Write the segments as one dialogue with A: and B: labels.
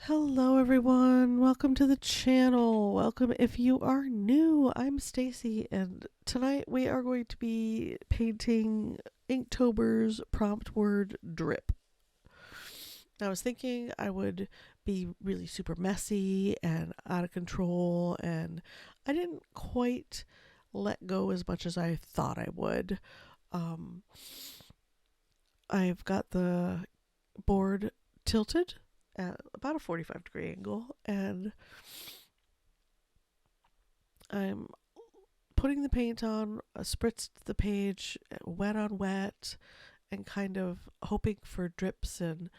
A: Hello everyone, welcome to the channel. Welcome if you are new. I'm Stacy and tonight we are going to be painting Inktober's prompt word drip. I was thinking I would be really super messy and out of control, and I didn't quite let go as much as I thought I would. Um, I've got the board tilted at about a 45-degree angle, and I'm putting the paint on, spritzed the page, wet on wet, and kind of hoping for drips and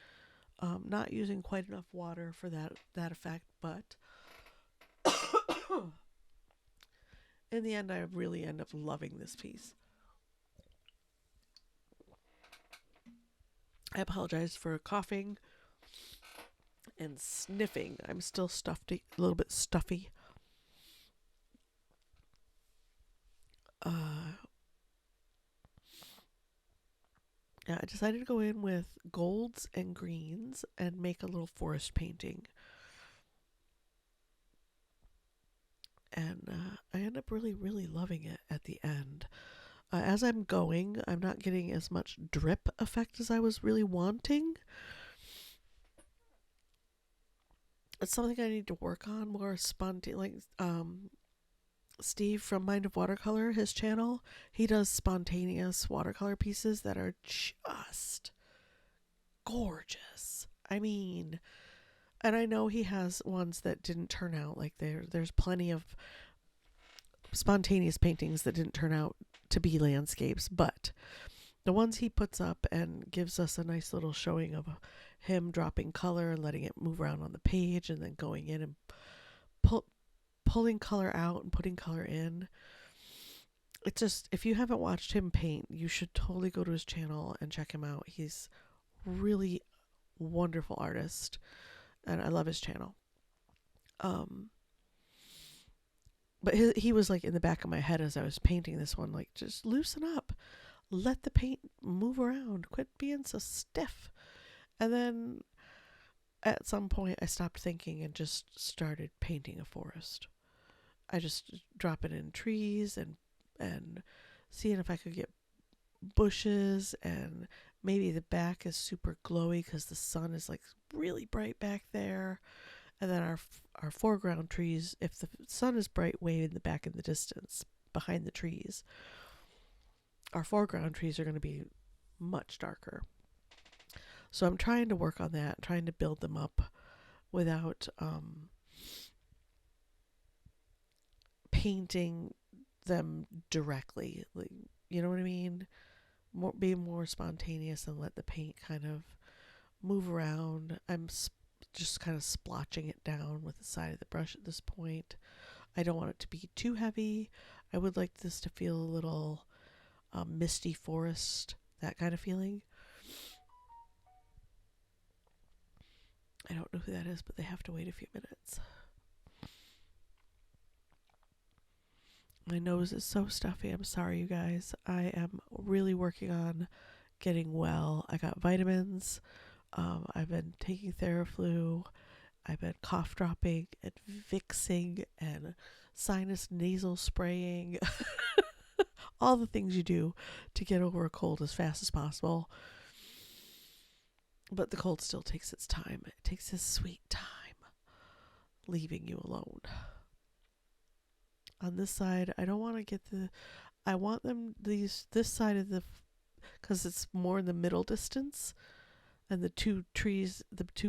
A: not using quite enough water for that effect. But in the end, I really end up loving this piece. I apologize for coughing and sniffing. I'm still stuffed, a little bit stuffy. Yeah, I decided to go in with golds and greens and make a little forest painting. And I end up really loving it at the end. As I'm going, I'm not getting as much drip effect as I was really wanting. It's something I need to work on more spontaneous. Steve from Mind of Watercolor, his channel, he does spontaneous watercolor pieces that are just gorgeous. I mean, and I know he has ones that didn't turn out like there's plenty of spontaneous paintings that didn't turn out to be landscapes, but the ones he puts up and gives us a nice little showing of him dropping color and letting it move around on the page and then going in and pulling color out and putting color in. It's just, if you haven't watched him paint, you should totally go to his channel and check him out. He's really wonderful artist, and I love his channel. But he was like in the back of my head as I was painting this one, like, just loosen up, let the paint move around, quit being so stiff. And then at some point I stopped thinking and just started painting a forest. I just drop it in trees and seeing if I could get bushes, and maybe the back is super glowy because the sun is like really bright back there. And then our foreground trees, if the sun is bright way in the back in the distance behind the trees, our foreground trees are going to be much darker. So I'm trying to work on that, trying to build them up without painting them directly. Like, you know what I mean? Be more spontaneous and let the paint kind of move around. I'm just kind of splotching it down with the side of the brush at this point. I don't want it to be too heavy. I would like this to feel a little misty forest, that kind of feeling. I don't know who that is, but they have to wait a few minutes. My nose is so stuffy. I'm sorry, you guys. I am really working on getting well. I got vitamins. I've been taking Theraflu. I've been cough dropping and Vixing and sinus nasal spraying. All the things you do to get over a cold as fast as possible. But the cold still takes its time. It takes its sweet time leaving you alone. On this side, I don't want to get I want them this side of because it's more in the middle distance, and the two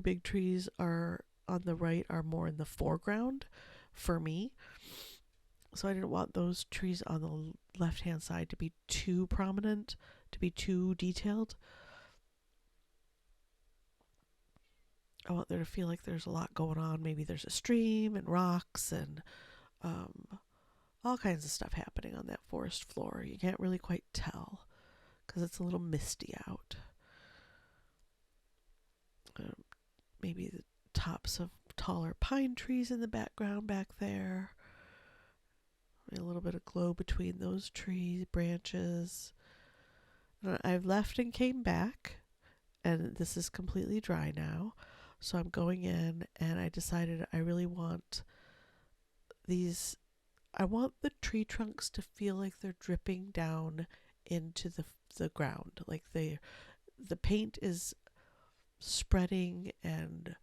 A: big trees are on the right are more in the foreground for me. So I didn't want those trees on the left-hand side to be too prominent, to be too detailed. I want there to feel like there's a lot going on. Maybe there's a stream and rocks and all kinds of stuff happening on that forest floor. You can't really quite tell because it's a little misty out. Maybe the tops of taller pine trees in the background back there. A little bit of glow between those tree branches. I've left and came back, and this is completely dry now. So I'm going in and I decided I really want these, I want the tree trunks to feel like they're dripping down into the ground. Like the paint is spreading and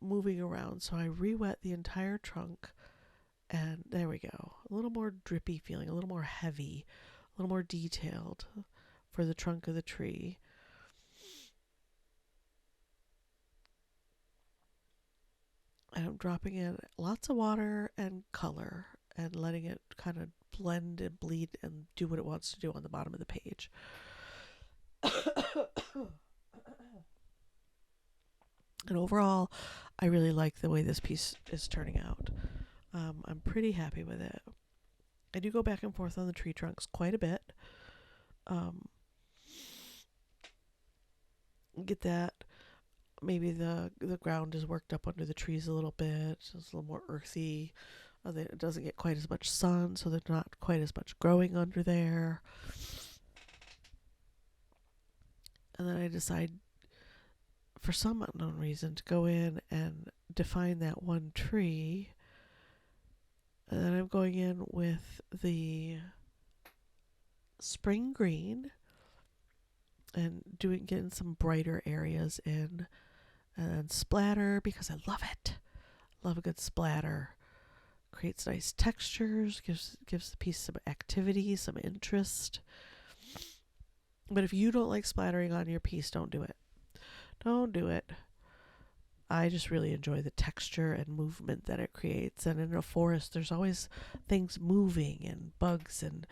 A: moving around. So I re-wet the entire trunk, and there we go. A little more drippy feeling, a little more heavy, a little more detailed for the trunk of the tree. And I'm dropping in lots of water and color and letting it kind of blend and bleed and do what it wants to do on the bottom of the page. And overall, I really like the way this piece is turning out. I'm pretty happy with it. I do go back and forth on the tree trunks quite a bit. Get that. Maybe the ground is worked up under the trees a little bit. So it's a little more earthy. It doesn't get quite as much sun, so there's not quite as much growing under there. And then I decide, for some unknown reason, to go in and define that one tree. And then I'm going in with the spring green and getting some brighter areas in, and then splatter, because I love it. Love a good splatter. Creates nice textures, gives the piece some activity, some interest. But if you don't like splattering on your piece, don't do it. Don't do it. I just really enjoy the texture and movement that it creates. And in a forest, there's always things moving and bugs and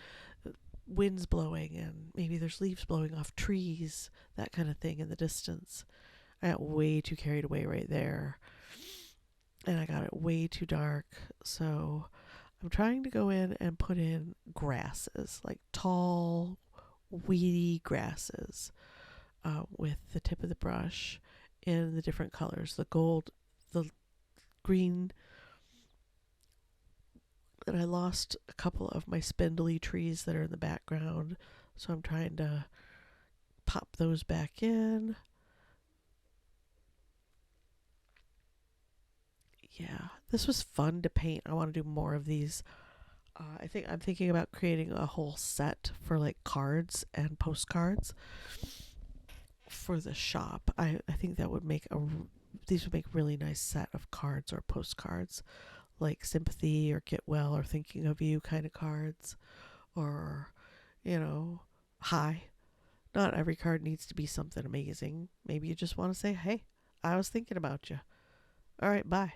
A: winds blowing, and maybe there's leaves blowing off trees, that kind of thing in the distance. I got way too carried away right there, and I got it way too dark. So I'm trying to go in and put in grasses, like tall, weedy grasses, with the tip of the brush in the different colors, the gold, the green. And I lost a couple of my spindly trees that are in the background, so I'm trying to pop those back in. Yeah, this was fun to paint. I want to do more of these. I'm thinking about creating a whole set for like cards and postcards for the shop. I think that would make these would make a really nice set of cards or postcards, like sympathy or get well or thinking of you kind of cards, or hi. Not every card needs to be something amazing. Maybe you just want to say, hey, I was thinking about you. All right, bye.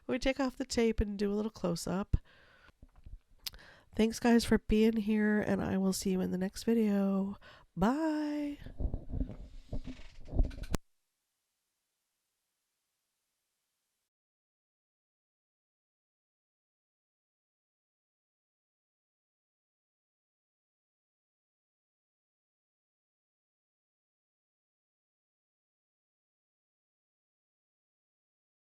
A: We take off the tape and do a little close up. Thanks, guys, for being here, and I will see you in the next video. Bye.